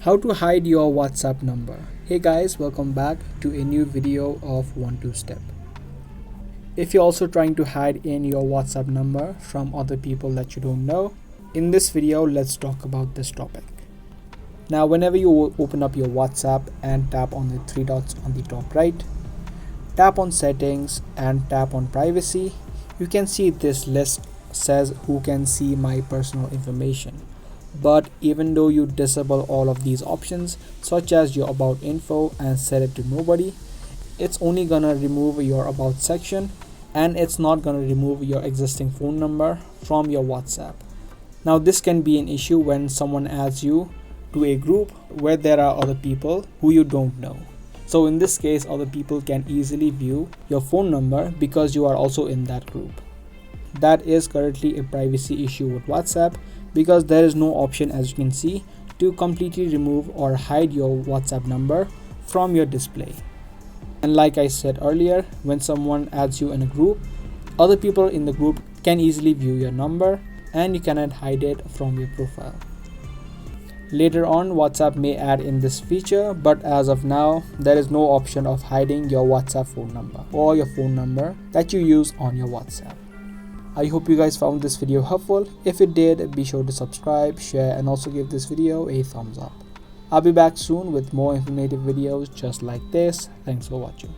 How to hide your WhatsApp number. Hey guys, welcome back to a new video of 1-2 Step. If you're also trying to hide in your WhatsApp number from other people that you don't know, in this video let's talk about this topic. Now whenever you open up your WhatsApp and tap on the three dots on the top right, tap on settings and tap on privacy, you can see this list says who can see my personal information. But even though you disable all of these options such as your about info and set it to nobody, it's only gonna remove your about section and it's not gonna remove your existing phone number from your WhatsApp. Now this can be an issue when someone adds you to a group where there are other people who you don't know. So in this case, other people can easily view your phone number because you are also in that group. That is currently a privacy issue with WhatsApp because there is no option, as you can see, to completely remove or hide your WhatsApp number from your display. And like I said earlier, when someone adds you in a group, other people in the group can easily view your number and you cannot hide it from your profile. Later on, WhatsApp may add in this feature, but as of now, there is no option of hiding your WhatsApp phone number or your phone number that you use on your WhatsApp. I hope you guys found this video helpful. If it did, be sure to subscribe, share, and also give this video a thumbs up. I'll be back soon with more informative videos just like this. Thanks for watching.